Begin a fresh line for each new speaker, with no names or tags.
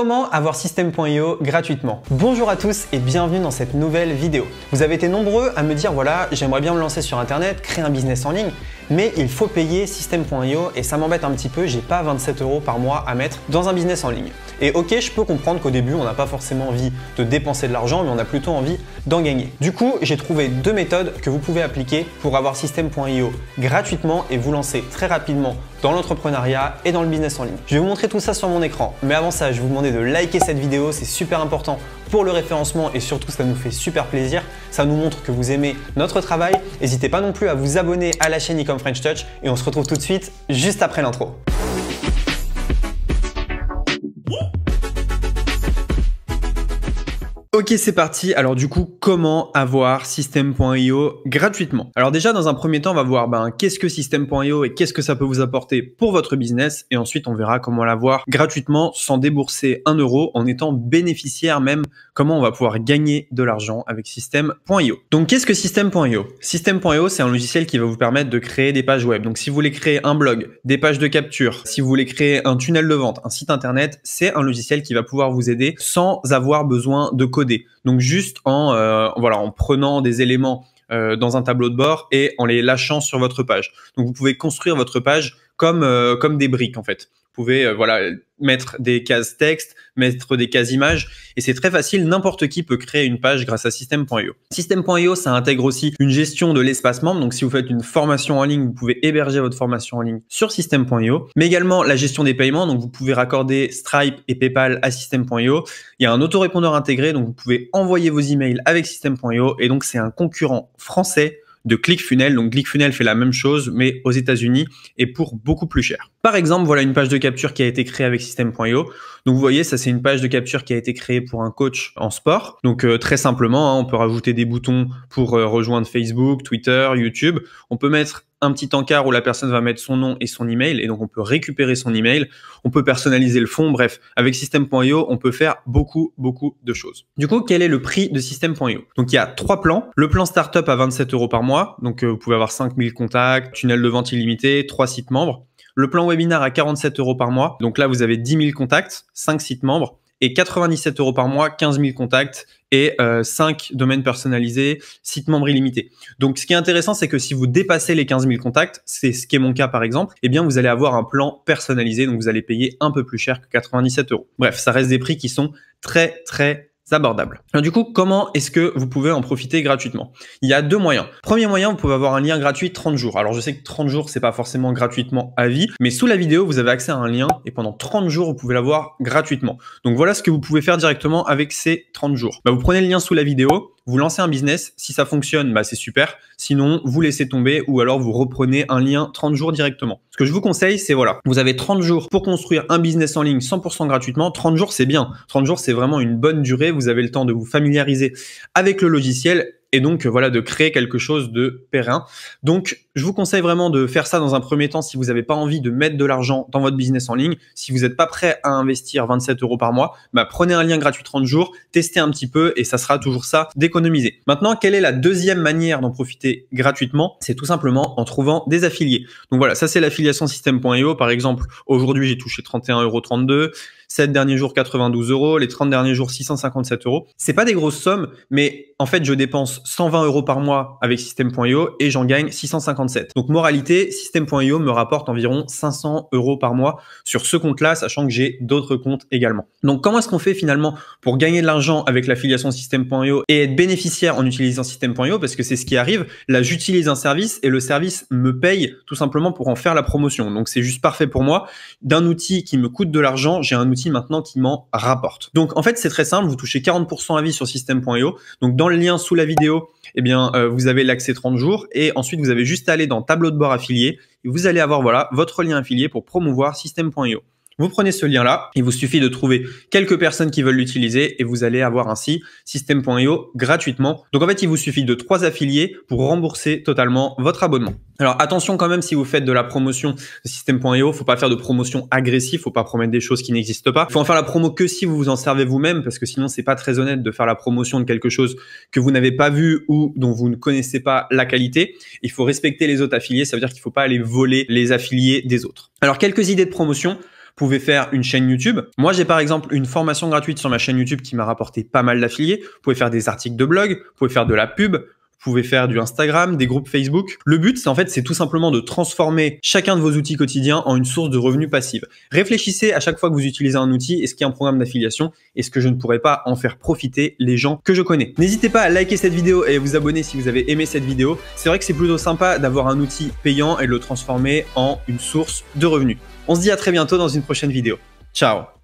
Comment avoir System.io gratuitement? Bonjour à tous et bienvenue dans cette nouvelle vidéo. Vous avez été nombreux à me dire voilà, j'aimerais bien me lancer sur internet, créer un business en ligne, mais il faut payer System.io et ça m'embête un petit peu, j'ai pas 27 € par mois à mettre dans un business en ligne. Et ok, je peux comprendre qu'au début, on n'a pas forcément envie de dépenser de l'argent, mais on a plutôt envie d'en gagner. Du coup, j'ai trouvé deux méthodes que vous pouvez appliquer pour avoir System.io gratuitement et vous lancer très rapidement dans l'entrepreneuriat et dans le business en ligne. Je vais vous montrer tout ça sur mon écran, mais avant ça, je vais vous demander de liker cette vidéo, c'est super important pour le référencement et surtout ça nous fait super plaisir, ça nous montre que vous aimez notre travail. N'hésitez pas non plus à vous abonner à la chaîne Ecom French Touch et on se retrouve tout de suite juste après l'intro. Ok, c'est parti. Alors du coup, comment avoir System.io gratuitement? Alors déjà, dans un premier temps, on va voir qu'est-ce que System.io et qu'est-ce que ça peut vous apporter pour votre business. Et ensuite, on verra comment l'avoir gratuitement sans débourser 1 € en étant bénéficiaire même, comment on va pouvoir gagner de l'argent avec System.io. Donc, qu'est-ce que System.io? System.io, c'est un logiciel qui va vous permettre de créer des pages web. Donc, si vous voulez créer un blog, des pages de capture, si vous voulez créer un tunnel de vente, un site internet, c'est un logiciel qui va pouvoir vous aider sans avoir besoin de coder. Donc juste en prenant des éléments dans un tableau de bord et en les lâchant sur votre page. Donc vous pouvez construire votre page comme des briques en fait. Vous pouvez mettre des cases texte, mettre des cases images et c'est très facile. N'importe qui peut créer une page grâce à System.io. System.io, ça intègre aussi une gestion de l'espace membre. Donc si vous faites une formation en ligne, vous pouvez héberger votre formation en ligne sur System.io. Mais également la gestion des paiements. Donc vous pouvez raccorder Stripe et PayPal à System.io. Il y a un autorépondeur intégré, donc vous pouvez envoyer vos emails avec System.io et donc c'est un concurrent français de ClickFunnels. Donc ClickFunnels fait la même chose mais aux États-Unis et pour beaucoup plus cher. Par exemple, voilà une page de capture qui a été créée avec System.io. Donc vous voyez, ça c'est une page de capture qui a été créée pour un coach en sport. Donc très simplement, on peut rajouter des boutons pour rejoindre Facebook, Twitter, YouTube. On peut mettre un petit encart où la personne va mettre son nom et son email et donc on peut récupérer son email. On peut personnaliser le fond. Bref, avec System.io, on peut faire beaucoup de choses. Du coup, quel est le prix de System.io? Donc il y a 3 plans. Le plan startup à 27 € par mois. Donc vous pouvez avoir 5000 contacts, tunnel de vente illimité, 3 sites membres. Le plan webinar à 47 € par mois. Donc là, vous avez 10 000 contacts, 5 sites membres et 97 € par mois, 15 000 contacts et 5 domaines personnalisés, sites membres illimités. Donc, ce qui est intéressant, c'est que si vous dépassez les 15 000 contacts, c'est ce qui est mon cas par exemple, eh bien, vous allez avoir un plan personnalisé. Donc, vous allez payer un peu plus cher que 97 €. Bref, ça reste des prix qui sont très abordable. Alors du coup, comment est-ce que vous pouvez en profiter gratuitement? Il y a 2 moyens. Premier moyen, vous pouvez avoir un lien gratuit 30 jours. Alors je sais que 30 jours, c'est pas forcément gratuitement à vie, mais sous la vidéo, vous avez accès à un lien et pendant 30 jours, vous pouvez l'avoir gratuitement. Donc voilà ce que vous pouvez faire directement avec ces 30 jours. Vous prenez le lien sous la vidéo, vous lancez un business. Si ça fonctionne, c'est super. Sinon, vous laissez tomber ou alors vous reprenez un lien 30 jours directement. Ce que je vous conseille, c'est vous avez 30 jours pour construire un business en ligne 100% gratuitement. 30 jours, c'est bien. 30 jours, c'est vraiment une bonne durée. Vous avez le temps de vous familiariser avec le logiciel et donc de créer quelque chose de périn. Donc, je vous conseille vraiment de faire ça dans un premier temps si vous n'avez pas envie de mettre de l'argent dans votre business en ligne. Si vous n'êtes pas prêt à investir 27 € par mois, prenez un lien gratuit 30 jours, testez un petit peu et ça sera toujours ça d'économiser. Maintenant, quelle est la deuxième manière d'en profiter gratuitement? C'est tout simplement en trouvant des affiliés. Donc voilà, ça c'est l'affiliation System.io. Par exemple, aujourd'hui, j'ai touché 31,32 €. 7 derniers jours, 92 €. Les 30 derniers jours, 657 €. C'est pas des grosses sommes, mais en fait, je dépense 120 € par mois avec System.io et j'en gagne 657. Donc, moralité, System.io me rapporte environ 500 € par mois sur ce compte-là, sachant que j'ai d'autres comptes également. Donc, comment est-ce qu'on fait finalement pour gagner de l'argent avec l'affiliation System.io et être bénéficiaire en utilisant System.io? Parce que c'est ce qui arrive. Là, j'utilise un service et le service me paye tout simplement pour en faire la promotion. Donc, c'est juste parfait pour moi. D'un outil qui me coûte de l'argent, j'ai un outil maintenant qui m'en rapporte. Donc en fait, c'est très simple, vous touchez 40% à vie sur System.io. Donc dans le lien sous la vidéo, vous avez l'accès 30 jours et ensuite vous avez juste à aller dans tableau de bord affilié et vous allez avoir votre lien affilié pour promouvoir System.io. Vous prenez ce lien-là, il vous suffit de trouver quelques personnes qui veulent l'utiliser et vous allez avoir ainsi System.io gratuitement. Donc en fait, il vous suffit de 3 affiliés pour rembourser totalement votre abonnement. Alors attention quand même, si vous faites de la promotion de System.io, faut pas faire de promotion agressive, faut pas promettre des choses qui n'existent pas. Faut en faire la promo que si vous vous en servez vous-même, parce que sinon c'est pas très honnête de faire la promotion de quelque chose que vous n'avez pas vu ou dont vous ne connaissez pas la qualité. Il faut respecter les autres affiliés, ça veut dire qu'il faut pas aller voler les affiliés des autres. Alors quelques idées de promotion. pouvez faire une chaîne YouTube. Moi, j'ai par exemple une formation gratuite sur ma chaîne YouTube qui m'a rapporté pas mal d'affiliés. Vous pouvez faire des articles de blog, vous pouvez faire de la pub, vous pouvez faire du Instagram, des groupes Facebook. Le but, c'est tout simplement de transformer chacun de vos outils quotidiens en une source de revenus passive. Réfléchissez à chaque fois que vous utilisez un outil, est-ce qu'il y a un programme d'affiliation? Est-ce que je ne pourrais pas en faire profiter les gens que je connais? N'hésitez pas à liker cette vidéo et à vous abonner si vous avez aimé cette vidéo. C'est vrai que c'est plutôt sympa d'avoir un outil payant et de le transformer en une source de revenus. On se dit à très bientôt dans une prochaine vidéo. Ciao!